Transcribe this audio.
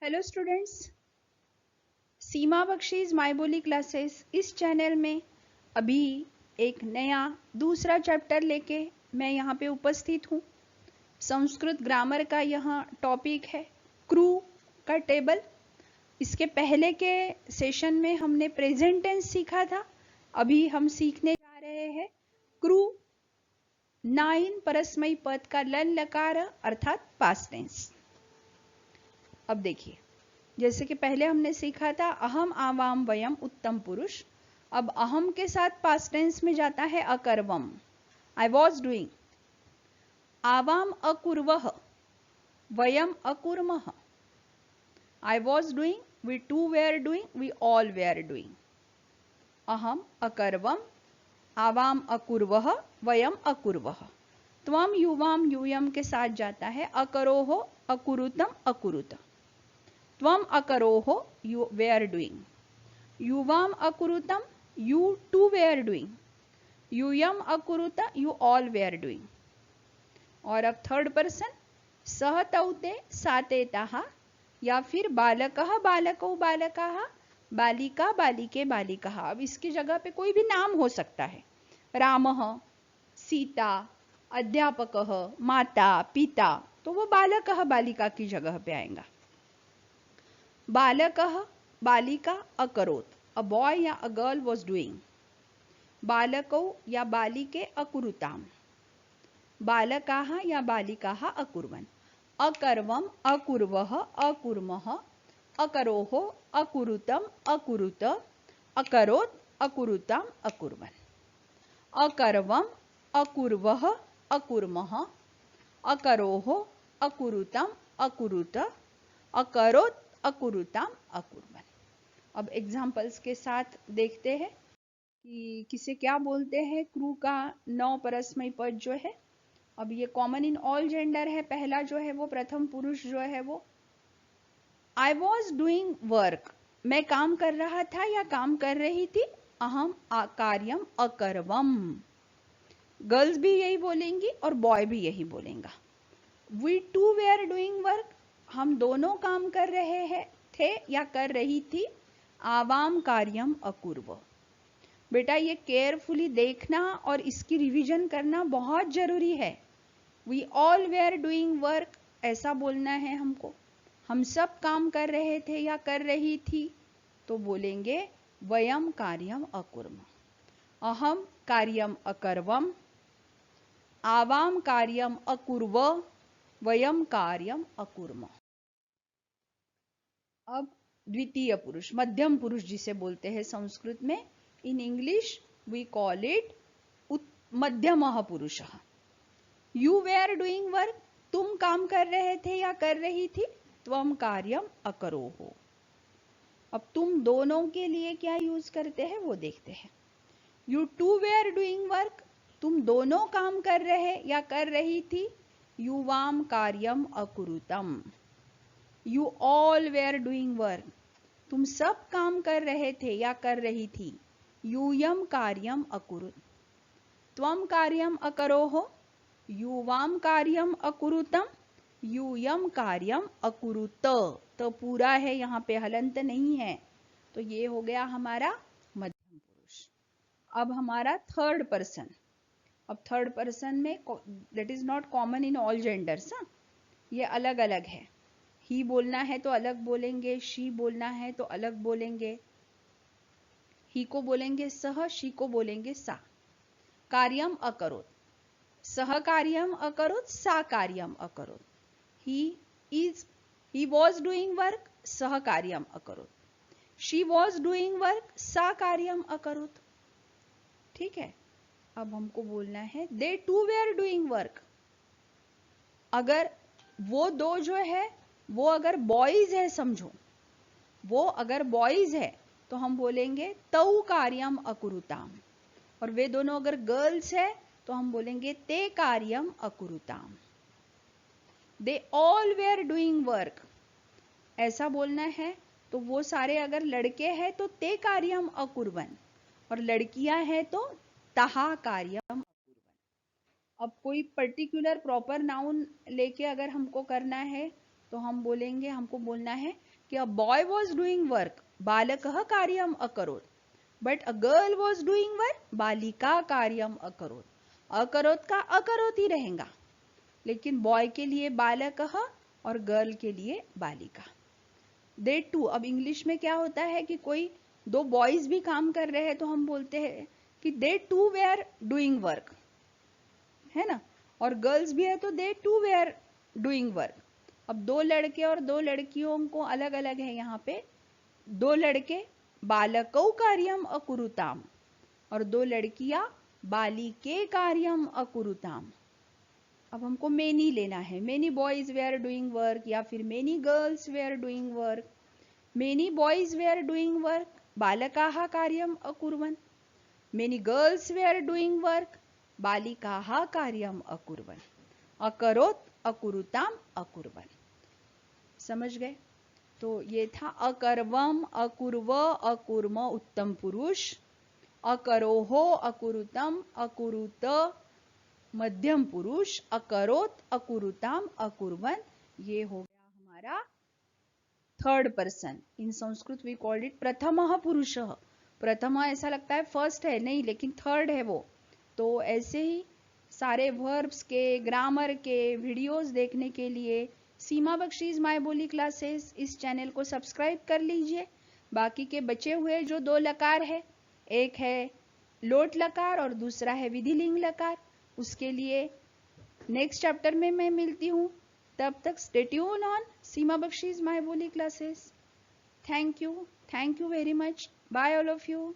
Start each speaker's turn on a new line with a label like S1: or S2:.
S1: Hello students, Seema Bakshi's my बोली classes इस channel में अभी एक नया दूसरा चैप्टर लेके मैं यहाँ पे उपस्थित हूँ। संस्कृत ग्रामर का यह टॉपिक है क्रू का टेबल। इसके पहले के सेशन में हमने प्रेजेंट टेंस सीखा था। अभी हम सीखने जा रहे हैं क्रू 9 परस्मयी पद का लन लकार अर्थात पास्ट टेंस। अब देखिए, जैसे कि पहले हमने सीखा था अहम आवाम वयम उत्तम पुरुष। अब अहम के साथ पास्ट टेंस में जाता है अकर्वम, आई वॉज डूइंग। आवाम अकुर्वह, वयम अकुर्मः। I was doing, we two were doing, we all were doing. अहम अकर्वम, आवाम अकुर्वह, वयम अकुर्वः। त्वम युवाम यूयम के साथ जाता है अकरोहो, अकुरुतम अकुरुत। त्वम अकरोहो, यू वेयर डूइंग। युवाम अकुरुतम, यू टू वेयर डूइंग। यूयम अकुरुत, यू ऑल वेयर डूइंग। और अब थर्ड पर्सन सह तौते सातेताः, या फिर बालकः बालकौ बालकाः, बालिका बालिके बालिकाः। अब इसकी जगह पे कोई भी नाम हो सकता है, रामः, सीता, अध्यापकः, माता, पिता, तो वो बालकः बालिका की जगह पे आएगा। बालकः बालिका अकरोत, अ बॉय या अ गर्ल वॉज डूइंग। बालकौ या बालिके अकुरुताम, बालकाः या बालिकाः अकुर्वन्। अकर्वम् अकुर्वः अकुर्मः, अकरोः अकुरुतम् अकुरुत, अकरोत् अकुरुताम् अकुर्वन्। अकर्वम् अकुर्वः अकुर्मः, अकरोः अकुरुतम् अकुरुत, अकरोत् अकुरुताम अकुर्वन्। अब एग्जाम्पल्स के साथ देखते हैं कि किसे क्या बोलते हैं क्रू का 9 परस्मयी पद जो है। अब ये कॉमन इन ऑल जेंडर है। पहला जो है वो प्रथम पुरुष जो है वो आई वॉज डूइंग वर्क, मैं काम कर रहा था या काम कर रही थी। अहम कार्यम अकर्वम, गर्ल्स भी यही बोलेंगी और बॉय भी यही बोलेगा। We two were doing work, हम दोनों काम कर रहे हैं थे या कर रही थी। आवाम कार्यम अकुर्व। बेटा ये केयरफुली देखना और इसकी रिवीजन करना बहुत जरूरी है। We all were doing work ऐसा बोलना है हमको। हम सब काम कर रहे थे या कर रही थी तो बोलेंगे वयम कार्यम अकुर्म। अहम कार्यम अकर्वम, आवाम कार्यम अकुर्व, वयम कार्यम अकुर्म। अब द्वितीय पुरुष, मध्यम पुरुष जिसे बोलते हैं संस्कृत में, in English we call it मध्यमः पुरुषः। यू वेयर डूइंग वर्क, तुम काम कर रहे थे या कर रही थी। त्वम कार्यम अकरोहो। अब तुम दोनों के लिए क्या यूज करते हैं वो देखते हैं। You two were doing work, तुम दोनों काम कर रहे या कर रही थी। युवाम कार्यम अकुरुतम। You all were doing work, तुम सब काम कर रहे थे या कर रही थी। यूयम कार्यम अकुरुत। त्वम कार्यम अकरोहो, युवाम कार्यम अकुरुतम, यूयम कार्यम अकुरुत। तो पूरा है, यहाँ पे हलंत नहीं है। तो ये हो गया हमारा मध्यम पुरुष। अब हमारा थर्ड पर्सन। अब थर्ड पर्सन में that is not common in all genders, ये अलग अलग है। ही बोलना है तो अलग बोलेंगे, शी बोलना है तो अलग बोलेंगे। ही को बोलेंगे सह, शी को बोलेंगे सा। कार्यम अकरोत, सह कार्यम अकरोत, सा कार्यम अकरोत। ही वॉज डूइंग वर्क, सह कार्यम अकरोत। शी वॉज डूइंग वर्क, सा कार्यम अकरोत। ठीक है। अब हमको बोलना है दे टू वेयर डूइंग वर्क। अगर वो दो जो है वो अगर बॉयज है, समझो वो अगर बॉयज है तो हम बोलेंगे तौ कार्यम अकुरुताम। और वे दोनों अगर गर्ल्स है तो हम बोलेंगे ते कार्यम अकुरुताम। They all were doing work, ऐसा बोलना है। तो वो सारे अगर लड़के हैं तो ते कार्यम अकुर्वन, और लड़कियां हैं तो तहा कार्यम अकुर्वन। अब कोई पर्टिकुलर प्रॉपर नाउन लेके अगर हमको करना है तो हम बोलेंगे, हमको बोलना है कि a boy was doing work, बालकः कार्यम अकरोत्, but a girl was doing work, बालिका कार्यम अकरोत्। अकरोत् का अकरोत् ही रहेगा, लेकिन बॉय के लिए बालकः और गर्ल के लिए बालिका। दे टू, अब इंग्लिश में क्या होता है कि कोई दो बॉयज भी काम कर रहे हैं तो हम बोलते हैं कि दे टू वेयर डूइंग वर्क, है ना, और गर्ल्स भी है तो दे टू वेयर डूइंग वर्क। अब दो लड़के और दो लड़कियों को अलग अलग है यहाँ पे। दो लड़के बालकौ कार्यम अकुरुताम और दो लड़कियां बालिके कार्यम अकुरुताम। अब हमको मेनी लेना है, many boys were doing work या फिर many girls were doing work. Many boys were doing work, बालकाः कार्यम अकुर्वन्। Many girls were doing work, बालिकाः कार्यम अकुर्वन्। अकरोत्, अकुरुताम, अकुर्वन्। समझ गए? तो ये था अकर्वम, अकुर्व, अकुर्म उत्तम पुरुष, अकरोहो, अकुरुतम, अकुरुत मध्यम पुरुष, अकरोत, अकुरुताम, अकुर्वन्। ये हो गया हमारा third person. In Sanskrit we called it प्रथमः पुरुषः। प्रथम ऐसा लगता है फर्स्ट है, नहीं, लेकिन थर्ड है वो। तो ऐसे ही सारे वर्ब्स के, ग्रामर के वीडियोस देखने के लिए सीमा बख्शीज माय बोली क्लासेस इस चैनल को सब्सक्राइब कर लीजिए। बाकी के बचे हुए जो दो लकार है, एक है लोट लकार और दूसरा है विधिलिंग लकार, उसके लिए नेक्स्ट चैप्टर में मैं मिलती हूँ। तब तक stay tune on Seema Bakshi's my बोली classes. Thank you very much, bye all of you.